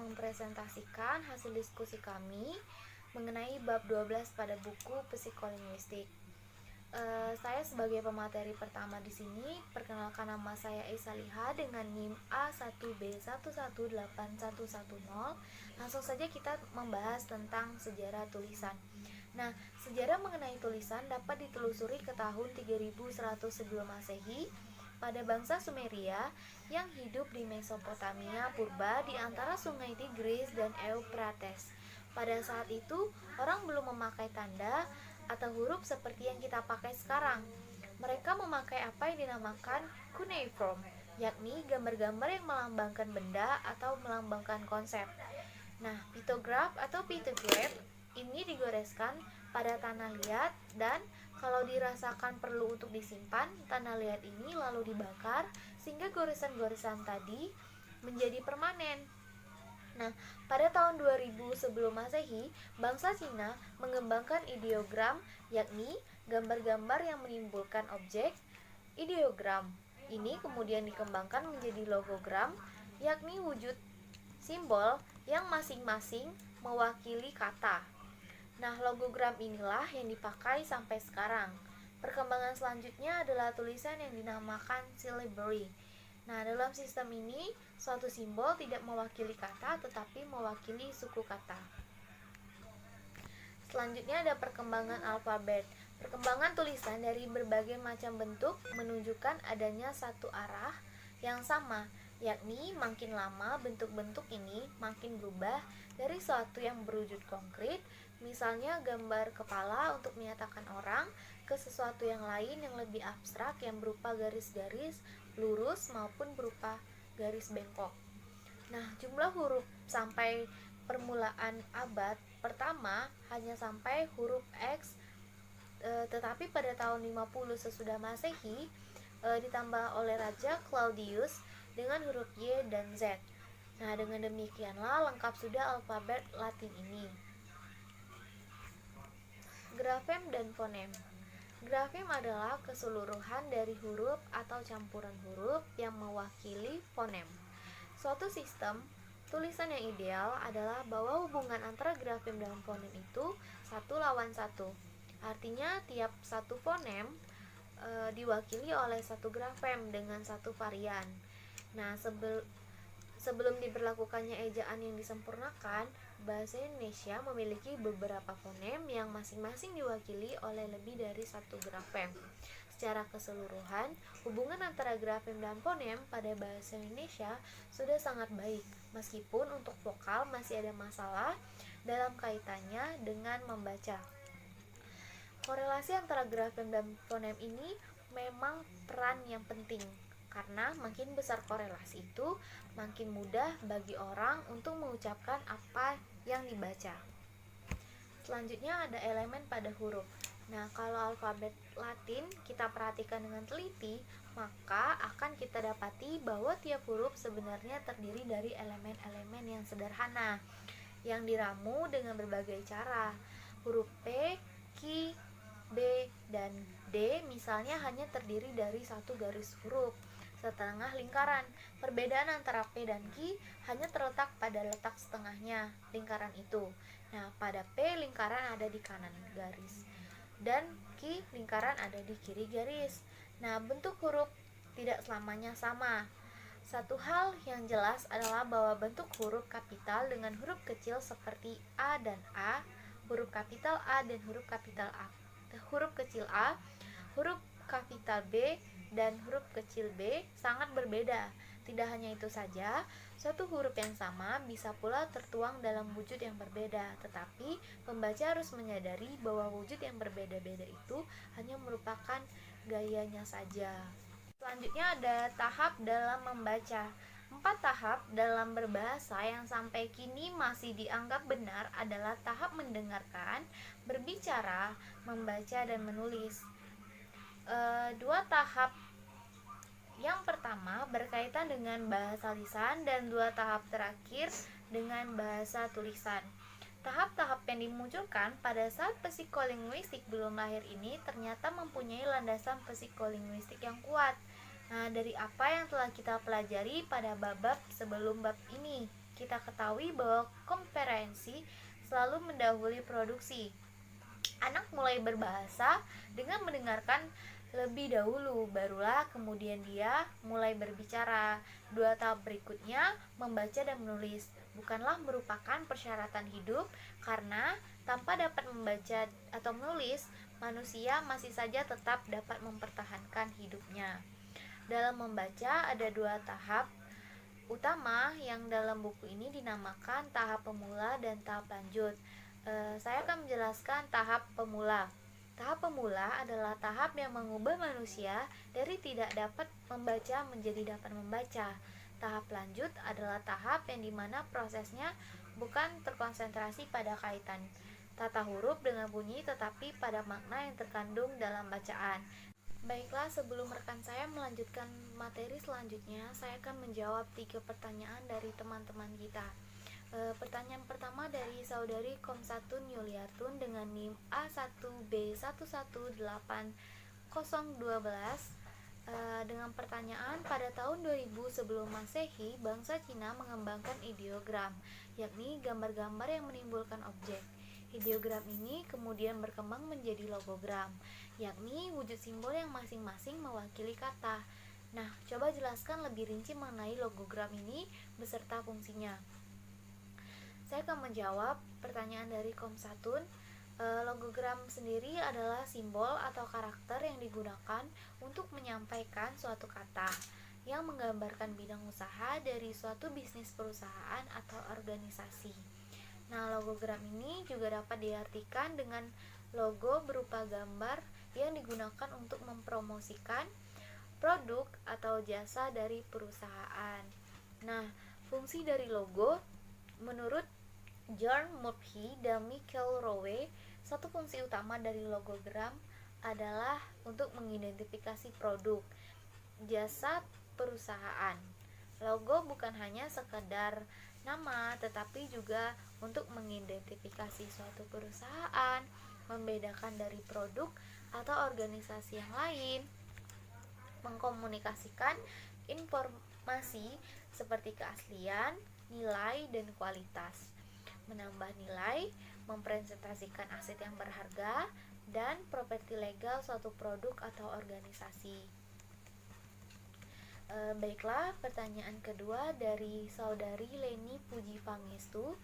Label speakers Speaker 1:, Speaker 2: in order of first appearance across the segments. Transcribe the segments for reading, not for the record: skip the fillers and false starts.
Speaker 1: mempresentasikan hasil diskusi kami mengenai bab 12 pada buku Psikolinguistik. Saya sebagai pemateri pertama di sini, perkenalkan nama saya Esa Liha dengan NIM A1B118110. Langsung saja kita membahas tentang sejarah tulisan. Nah, sejarah mengenai tulisan dapat ditelusuri ke tahun 3100 sebelum Masehi pada bangsa Sumeria yang hidup di Mesopotamia purba di antara sungai Tigris dan Eufrates. Pada saat itu, orang belum memakai tanda atau huruf seperti yang kita pakai sekarang. Mereka memakai apa yang dinamakan cuneiform, yakni gambar-gambar yang melambangkan benda atau melambangkan konsep. Nah, pictograph atau pictograph ini digoreskan pada tanah liat dan kalau dirasakan perlu untuk disimpan, tanah liat ini lalu dibakar sehingga goresan-goresan tadi menjadi permanen. Nah, pada tahun 2000 sebelum Masehi, bangsa Cina mengembangkan ideogram, yakni gambar-gambar yang menimbulkan objek. Ideogram ini kemudian dikembangkan menjadi logogram, yakni wujud simbol yang masing-masing mewakili kata. Nah, logogram inilah yang dipakai sampai sekarang. Perkembangan selanjutnya adalah tulisan yang dinamakan syllabary. Nah, dalam sistem ini, suatu simbol tidak mewakili kata tetapi mewakili suku kata. Selanjutnya ada perkembangan alfabet. Perkembangan tulisan dari berbagai macam bentuk menunjukkan adanya satu arah yang sama, yakni makin lama bentuk-bentuk ini makin berubah dari suatu yang berwujud konkret, misalnya gambar kepala untuk menyatakan orang, ke sesuatu yang lain yang lebih abstrak yang berupa garis-garis lurus maupun berupa garis bengkok. Nah, jumlah huruf sampai permulaan abad pertama hanya sampai huruf X, tetapi pada tahun 50 sesudah Masehi ditambah oleh Raja Claudius dengan huruf Y dan Z. Nah, dengan demikianlah lengkap sudah alfabet Latin ini. Grafem dan fonem. Grafem adalah keseluruhan dari huruf atau campuran huruf yang mewakili fonem. Suatu sistem tulisan yang ideal adalah bahwa hubungan antara grafem dan fonem itu satu lawan satu. Artinya tiap satu fonem diwakili oleh satu grafem dengan satu varian. Nah, sebelum diberlakukannya ejaan yang disempurnakan, bahasa Indonesia memiliki beberapa fonem yang masing-masing diwakili oleh lebih dari satu grafem. Secara keseluruhan, hubungan antara grafem dan fonem pada bahasa Indonesia sudah sangat baik, meskipun untuk vokal masih ada masalah dalam kaitannya dengan membaca. Korelasi antara grafem dan fonem ini memang peran yang penting, karena makin besar korelasi itu, makin mudah bagi orang untuk mengucapkan apa yang dibaca. Selanjutnya ada elemen pada huruf. Nah, kalau alfabet Latin kita perhatikan dengan teliti, maka akan kita dapati bahwa tiap huruf sebenarnya terdiri dari elemen-elemen yang sederhana, yang diramu dengan berbagai cara. Huruf P, Q, B, dan D misalnya hanya terdiri dari satu garis huruf setengah lingkaran. Perbedaan antara P dan Q hanya terletak pada letak setengahnya lingkaran itu. Nah, pada P lingkaran ada di kanan garis dan Q lingkaran ada di kiri garis. Nah, bentuk huruf tidak selamanya sama. Satu hal yang jelas adalah bahwa bentuk huruf kapital dengan huruf kecil seperti A dan A, huruf kapital A dan huruf kapital A, huruf kecil A, huruf kapital B dan huruf kecil b sangat berbeda. Tidak hanya itu saja, suatu huruf yang sama bisa pula tertuang dalam wujud yang berbeda, tetapi pembaca harus menyadari bahwa wujud yang berbeda-beda itu hanya merupakan gayanya saja. Selanjutnya ada tahap dalam membaca. 4 tahap dalam berbahasa yang sampai kini masih dianggap benar adalah tahap mendengarkan, berbicara, membaca, dan menulis. 2 tahap yang pertama berkaitan dengan bahasa lisan dan 2 tahap terakhir dengan bahasa tulisan. Tahap-tahap yang dimunculkan pada saat psikolinguistik belum lahir ini ternyata mempunyai landasan psikolinguistik yang kuat. Nah, dari apa yang telah kita pelajari pada bab-bab sebelum bab ini, Kita ketahui bahwa komprehensi selalu mendahului produksi. Anak mulai berbahasa dengan mendengarkan lebih dahulu, barulah kemudian dia mulai berbicara. Dua tahap berikutnya, membaca dan menulis, bukanlah merupakan persyaratan hidup, karena tanpa dapat membaca atau menulis, manusia masih saja tetap dapat mempertahankan hidupnya. Dalam membaca ada dua tahap utama yang dalam buku ini dinamakan tahap pemula dan tahap lanjut. Saya akan menjelaskan tahap pemula. Tahap pemula adalah tahap yang mengubah manusia dari tidak dapat membaca menjadi dapat membaca. Tahap lanjut adalah tahap yang dimana prosesnya bukan terkonsentrasi pada kaitan tata huruf dengan bunyi, tetapi pada makna yang terkandung dalam bacaan. Baiklah, sebelum rekan saya melanjutkan materi selanjutnya, saya akan menjawab 3 pertanyaan dari teman-teman kita. Pertanyaan pertama dari saudari Komsatun Yuliatun dengan NIM A1B118012, dengan pertanyaan, pada tahun 2000 sebelum Masehi, bangsa Cina mengembangkan ideogram, yakni gambar-gambar yang menimbulkan objek. Ideogram ini kemudian berkembang menjadi logogram, yakni wujud simbol yang masing-masing mewakili kata. Nah, coba jelaskan lebih rinci mengenai logogram ini beserta fungsinya. Saya akan menjawab pertanyaan dari Komsatun. Logogram sendiri adalah simbol atau karakter yang digunakan untuk menyampaikan suatu kata yang menggambarkan bidang usaha dari suatu bisnis perusahaan atau organisasi. Nah, logogram ini juga dapat diartikan dengan logo berupa gambar yang digunakan untuk mempromosikan produk atau jasa dari perusahaan. Nah, fungsi dari logo menurut John Murphy dan Michael Rowe, satu fungsi utama dari logogram adalah untuk mengidentifikasi produk, jasa perusahaan. Logo bukan hanya sekedar nama, tetapi juga untuk mengidentifikasi suatu perusahaan, membedakan dari produk atau organisasi yang lain, mengkomunikasikan informasi seperti keaslian, nilai, dan kualitas, menambah nilai, mempresentasikan aset yang berharga, dan properti legal suatu produk atau organisasi. Baiklah, pertanyaan kedua dari saudari Leni Puji Pangestu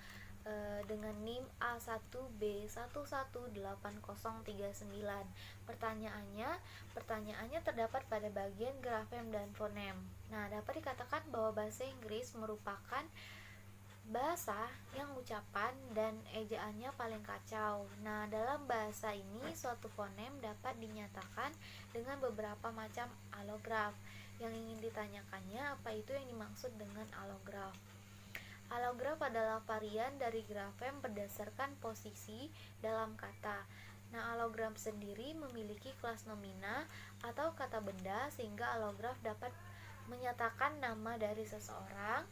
Speaker 1: dengan NIM A1B118039. Pertanyaannya terdapat pada bagian grafem dan fonem. Nah, dapat dikatakan bahwa bahasa Inggris merupakan bahasa yang ucapan dan ejaannya paling kacau. Nah, dalam bahasa ini suatu fonem dapat dinyatakan dengan beberapa macam alograf. Yang ingin ditanyakannya, apa itu yang dimaksud dengan alograf? Alograf adalah varian dari grafem berdasarkan posisi dalam kata. Nah, alogram sendiri memiliki kelas nomina atau kata benda, sehingga alograf dapat menyatakan nama dari seseorang,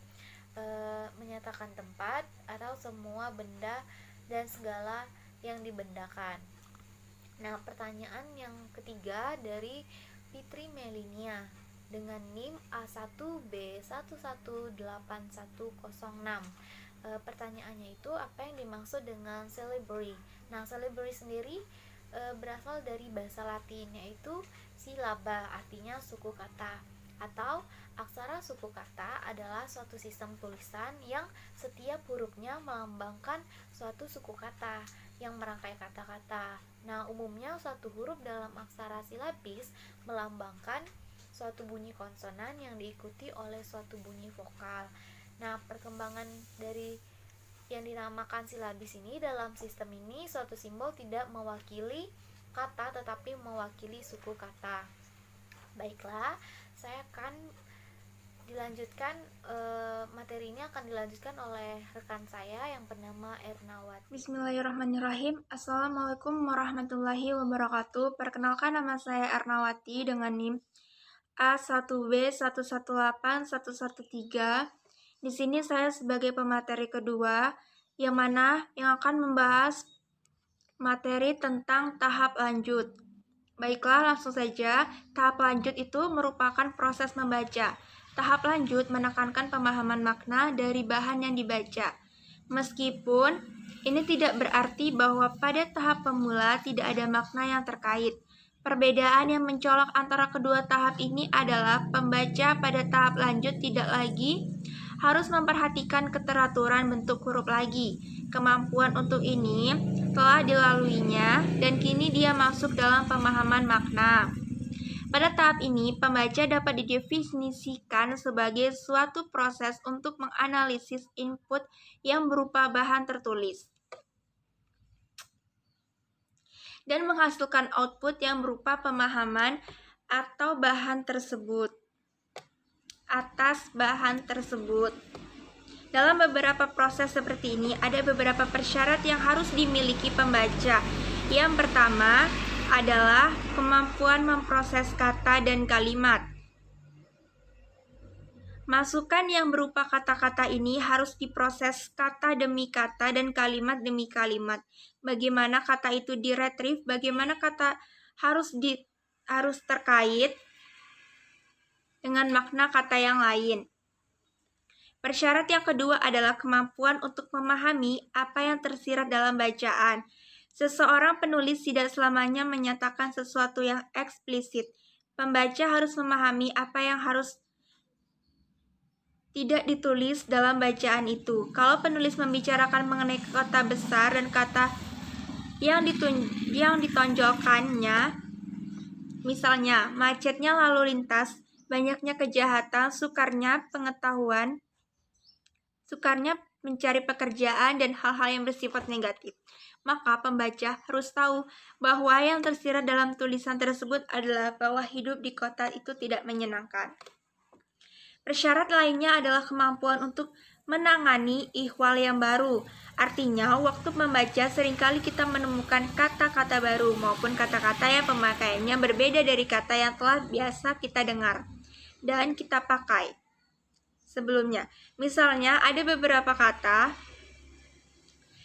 Speaker 1: menyatakan tempat, atau semua benda dan segala yang dibendakan. Nah, pertanyaan yang ketiga dari Fitri Melinia dengan NIM A1B118106. Pertanyaannya itu, apa yang dimaksud dengan celebrity? Nah, celebrity sendiri berasal dari bahasa Latin, yaitu silaba, artinya suku kata, atau aksara suku kata adalah suatu sistem tulisan yang setiap hurufnya melambangkan suatu suku kata yang merangkai kata-kata. Nah, umumnya suatu huruf dalam aksara silabis melambangkan suatu bunyi konsonan yang diikuti oleh suatu bunyi vokal. Nah, perkembangan dari yang dinamakan silabis ini, dalam sistem ini suatu simbol tidak mewakili kata tetapi mewakili suku kata. Baiklah, saya akan dilanjutkan, materi ini akan dilanjutkan oleh rekan saya yang bernama Ernawati.
Speaker 2: Bismillahirrahmanirrahim. Assalamualaikum warahmatullahi wabarakatuh. Perkenalkan, nama saya Ernawati dengan NIM A1B118113. Di sini saya sebagai pemateri kedua yang akan membahas materi tentang tahap lanjut. Baiklah, langsung saja. Tahap lanjut itu merupakan proses membaca. tahap lanjut menekankan pemahaman makna dari bahan yang dibaca. Meskipun ini tidak berarti bahwa pada tahap pemula tidak ada makna yang terkait. Perbedaan yang mencolok antara kedua tahap ini adalah pembaca pada tahap lanjut tidak lagi harus memperhatikan keteraturan bentuk huruf lagi. Kemampuan untuk ini telah dilaluinya dan kini dia masuk dalam pemahaman makna. Pada tahap ini, pembaca dapat didefinisikan sebagai suatu proses untuk menganalisis input yang berupa bahan tertulis dan menghasilkan output yang berupa pemahaman atau bahan tersebut atas bahan tersebut. Dalam beberapa proses seperti ini, ada beberapa persyarat yang harus dimiliki pembaca. Yang pertama adalah kemampuan memproses kata dan kalimat. Masukan yang berupa kata-kata ini harus diproses kata demi kata dan kalimat demi kalimat. Bagaimana kata itu diretrieve, bagaimana kata harus terkait dengan makna kata yang lain. Persyarat yang kedua adalah kemampuan untuk memahami apa yang tersirat dalam bacaan. Seseorang penulis tidak selamanya menyatakan sesuatu yang eksplisit. Pembaca harus memahami apa yang harus tidak ditulis dalam bacaan itu. Kalau penulis membicarakan mengenai kata besar dan kata yang ditonjolkannya, misalnya macetnya lalu lintas, banyaknya kejahatan, sukarnya mencari pekerjaan, dan hal-hal yang bersifat negatif, maka pembaca harus tahu bahwa yang tersirat dalam tulisan tersebut adalah bahwa hidup di kota itu tidak menyenangkan. Persyarat lainnya adalah kemampuan untuk menangani ihwal yang baru. Artinya, waktu membaca seringkali kita menemukan kata-kata baru maupun kata-kata yang pemakaiannya berbeda dari kata yang telah biasa kita dengar dan kita pakai sebelumnya. Misalnya, ada beberapa kata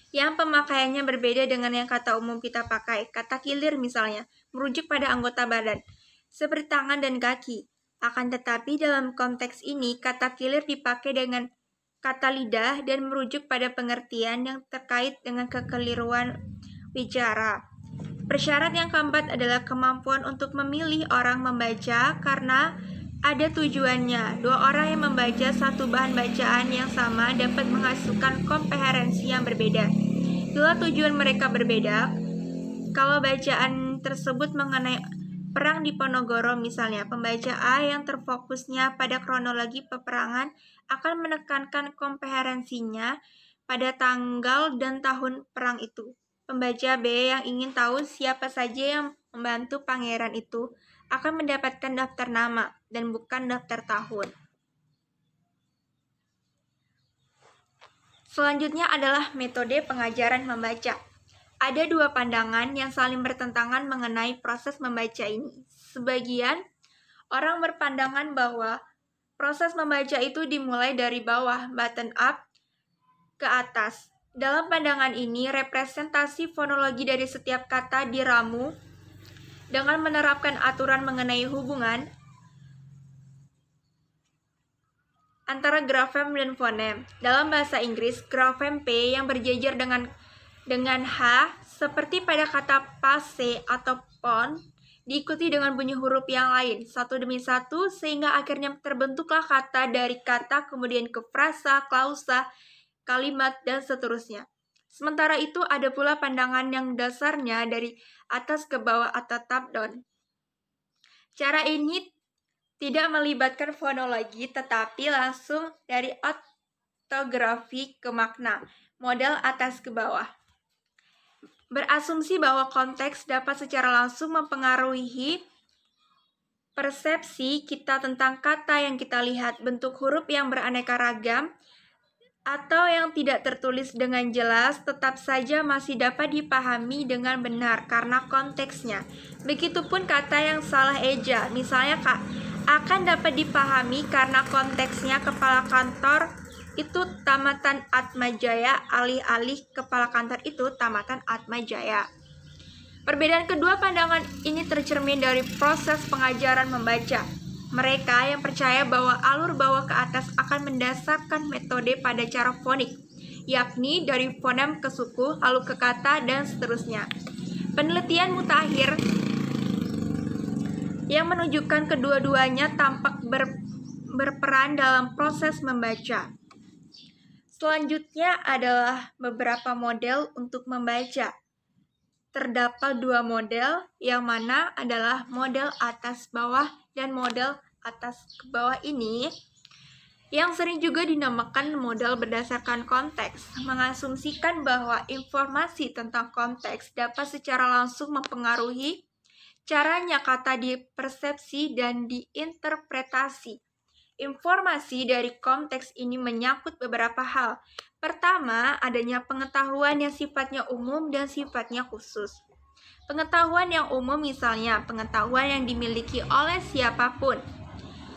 Speaker 2: yang pemakaiannya berbeda dengan yang kata umum kita pakai. Kata kilir misalnya, merujuk pada anggota badan, seperti tangan dan kaki. Akan tetapi dalam konteks ini, kata kilir dipakai dengan kata lidah dan merujuk pada pengertian yang terkait dengan kekeliruan bicara. Persyarat yang keempat adalah kemampuan untuk memilih orang membaca karena ada tujuannya. Dua orang yang membaca satu bahan bacaan yang sama dapat menghasilkan komprehensi yang berbeda. Bila tujuan mereka berbeda, kalau bacaan tersebut mengenai perang di Ponorogo misalnya, pembaca A yang terfokusnya pada kronologi peperangan akan menekankan komprehensinya pada tanggal dan tahun perang itu. Pembaca B yang ingin tahu siapa saja yang membantu pangeran itu akan mendapatkan daftar nama dan bukan daftar tahun. Selanjutnya adalah metode pengajaran membaca. Ada dua pandangan yang saling bertentangan mengenai proses membaca ini. Sebagian orang berpandangan bahwa proses membaca itu dimulai dari bawah, bottom up, ke atas. Dalam pandangan ini, representasi fonologi dari setiap kata diramu dengan menerapkan aturan mengenai hubungan antara grafem dan fonem. Dalam bahasa Inggris, grafem P yang berjejer dengan H, seperti pada kata passe atau pon, diikuti dengan bunyi huruf yang lain, satu demi satu, sehingga akhirnya terbentuklah kata dari kata, kemudian ke frasa, klausa, kalimat, dan seterusnya. Sementara itu, ada pula pandangan yang dasarnya dari atas ke bawah atau top down. Cara ini tidak melibatkan fonologi, tetapi langsung dari ortografi ke makna, model atas ke bawah. Berasumsi bahwa konteks dapat secara langsung mempengaruhi persepsi kita tentang kata yang kita lihat, bentuk huruf yang beraneka ragam, atau yang tidak tertulis dengan jelas, tetap saja masih dapat dipahami dengan benar karena konteksnya. Begitupun kata yang salah eja, misalnya akan dapat dipahami karena konteksnya kepala kantor itu tamatan Atmajaya, alih-alih kepala kantor itu tamatan Atmajaya. Perbedaan kedua pandangan ini tercermin dari proses pengajaran membaca. Mereka yang percaya bahwa alur bawah ke atas akan mendasarkan metode pada cara fonik, yakni dari fonem ke suku, lalu ke kata, dan seterusnya. Penelitian mutakhir yang menunjukkan kedua-duanya tampak berperan dalam proses membaca. Selanjutnya adalah beberapa model untuk membaca. Terdapat dua model, yang mana adalah model atas bawah dan model atas ke bawah ini, yang sering juga dinamakan model berdasarkan konteks, mengasumsikan bahwa informasi tentang konteks dapat secara langsung mempengaruhi caranya kata dipersepsi dan diinterpretasi. Informasi dari konteks ini menyangkut beberapa hal. Pertama, adanya pengetahuan yang sifatnya umum dan sifatnya khusus. Pengetahuan yang umum misalnya pengetahuan yang dimiliki oleh siapapun.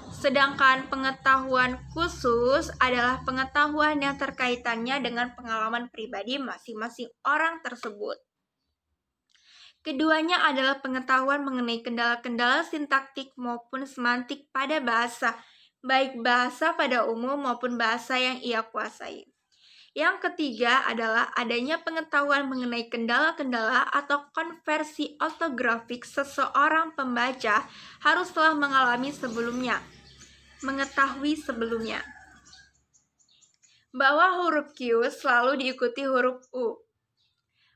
Speaker 2: Sedangkan pengetahuan khusus adalah pengetahuan yang terkaitannya dengan pengalaman pribadi masing-masing orang tersebut. Keduanya adalah pengetahuan mengenai kendala-kendala sintaktik maupun semantik pada bahasa, baik bahasa pada umum maupun bahasa yang ia kuasai. Yang ketiga adalah adanya pengetahuan mengenai kendala-kendala atau konversi ortografik seseorang pembaca harus telah mengetahui sebelumnya. Bahwa huruf Q selalu diikuti huruf U.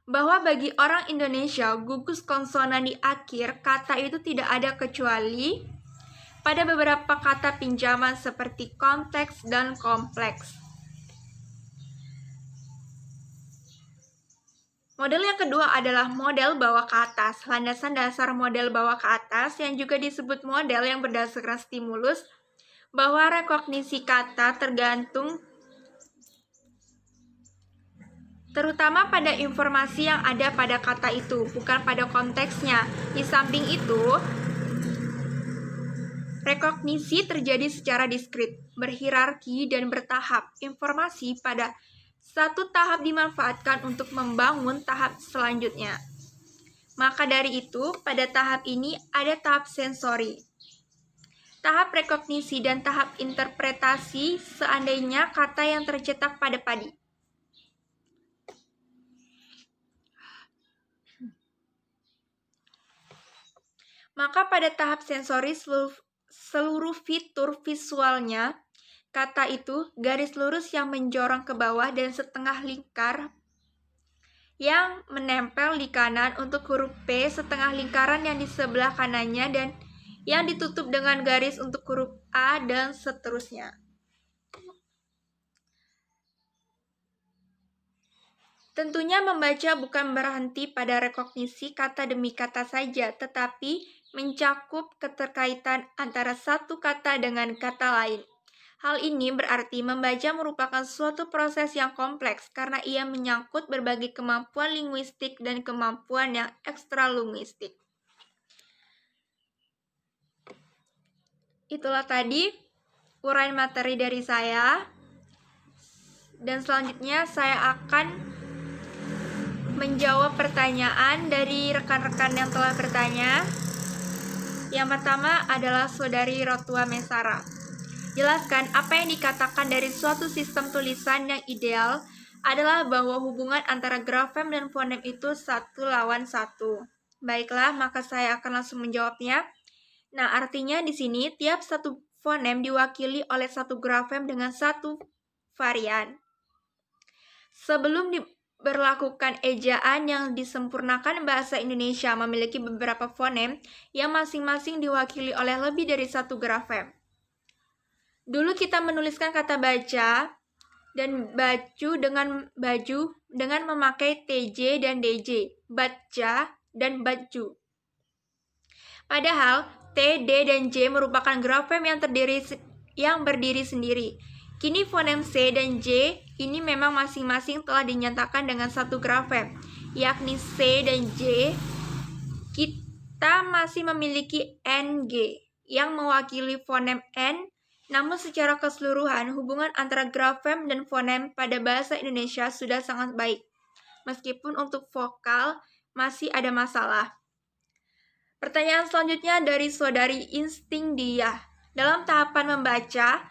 Speaker 2: Bahwa bagi orang Indonesia, gugus konsonan di akhir kata itu tidak ada kecuali pada beberapa kata pinjaman seperti konteks dan kompleks. Model yang kedua adalah model bawah ke atas. Landasan dasar model bawah ke atas yang juga disebut model yang berdasarkan stimulus, bahwa rekognisi kata tergantung terutama pada informasi yang ada pada kata itu, bukan pada konteksnya. Di samping itu, rekognisi terjadi secara diskrit, berhierarki, dan bertahap. Informasi pada satu tahap dimanfaatkan untuk membangun tahap selanjutnya. Maka dari itu, pada tahap ini ada tahap sensori, tahap rekognisi, dan tahap interpretasi seandainya kata yang tercetak pada padi. Maka pada tahap sensori seluruh fitur visualnya kata itu garis lurus yang menjorong ke bawah dan setengah lingkar yang menempel di kanan untuk huruf P, setengah lingkaran yang di sebelah kanannya dan yang ditutup dengan garis untuk huruf A dan seterusnya. Tentunya membaca bukan berhenti pada rekognisi kata demi kata saja, tetapi mencakup keterkaitan antara satu kata dengan kata lain. Hal ini berarti membaca merupakan suatu proses yang kompleks karena ia menyangkut berbagai kemampuan linguistik dan kemampuan yang ekstralinguistik. Itulah tadi uraian materi dari saya. Dan selanjutnya saya akan menjawab pertanyaan dari rekan-rekan yang telah bertanya. Yang pertama adalah Saudari Rotua Mesara. Jelaskan apa yang dikatakan dari suatu sistem tulisan yang ideal adalah bahwa hubungan antara grafem dan fonem itu satu lawan satu. Baiklah, maka saya akan langsung menjawabnya. Nah, artinya di sini tiap satu fonem diwakili oleh satu grafem dengan satu varian. Sebelum diberlakukan ejaan yang disempurnakan bahasa Indonesia memiliki beberapa fonem yang masing-masing diwakili oleh lebih dari satu grafem. Dulu kita menuliskan kata baca dan baju dengan memakai TJ dan DJ, baca dan baju. Padahal T, D, dan J merupakan grafem yang berdiri sendiri. Kini fonem C dan J ini memang masing-masing telah dinyatakan dengan satu grafem, yakni C dan J. Kita masih memiliki NG yang mewakili fonem N, namun secara keseluruhan hubungan antara grafem dan fonem pada bahasa Indonesia sudah sangat baik, meskipun untuk vokal masih ada masalah. Pertanyaan selanjutnya dari Saudari Insting Dia. Dalam tahapan membaca,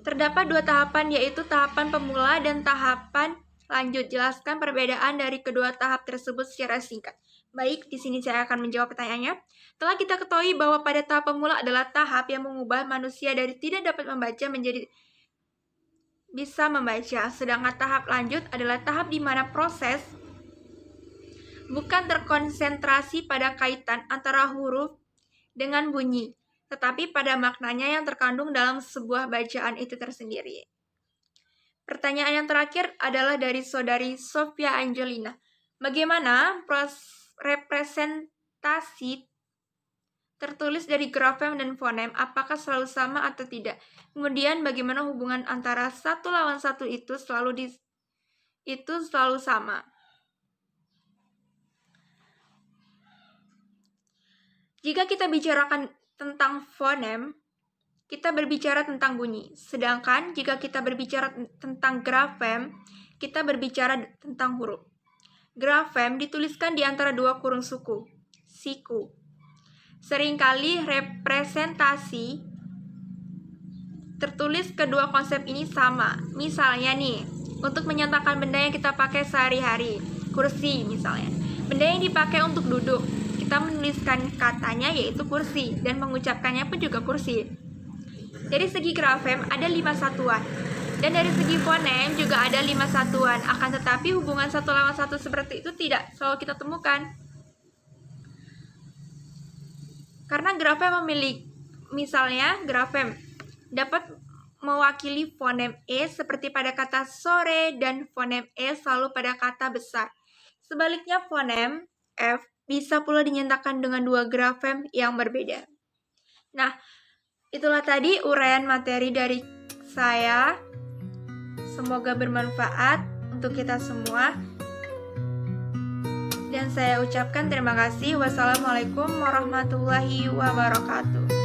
Speaker 2: terdapat dua tahapan, yaitu tahapan pemula dan tahapan lanjut. Jelaskan perbedaan dari kedua tahap tersebut secara singkat. Baik, di sini saya akan menjawab pertanyaannya. Telah kita ketahui bahwa pada tahap pemula adalah tahap yang mengubah manusia dari tidak dapat membaca menjadi bisa membaca, sedangkan tahap lanjut adalah tahap di mana proses bukan terkonsentrasi pada kaitan antara huruf dengan bunyi, tetapi pada maknanya yang terkandung dalam sebuah bacaan itu tersendiri. Pertanyaan yang terakhir adalah dari saudari Sofia Angelina. Bagaimana representasi tertulis dari grafem dan fonem, apakah selalu sama atau tidak? Kemudian bagaimana hubungan antara satu lawan satu itu selalu sama. Jika kita bicarakan tentang fonem, kita berbicara tentang bunyi. Sedangkan jika kita berbicara tentang grafem, kita berbicara tentang huruf. Grafem dituliskan di antara dua kurung suku, siku. Seringkali representasi tertulis kedua konsep ini sama. Misalnya nih, untuk menyatakan benda yang kita pakai sehari-hari, kursi misalnya. Benda yang dipakai untuk duduk, kita menuliskan katanya yaitu kursi, dan mengucapkannya pun juga kursi. Dari segi grafem ada 5 satuan, dan dari segi fonem juga ada 5 satuan. Akan tetapi hubungan satu lawan satu seperti itu tidak selalu kita temukan. Karena grafem memiliki, misalnya grafem dapat mewakili fonem E seperti pada kata sore, dan fonem E selalu pada kata besar. Sebaliknya fonem F bisa pula dinyatakan dengan dua grafem yang berbeda. Nah, itulah tadi uraian materi dari saya. Semoga bermanfaat untuk kita semua. Dan saya ucapkan terima kasih. Wassalamualaikum warahmatullahi wabarakatuh.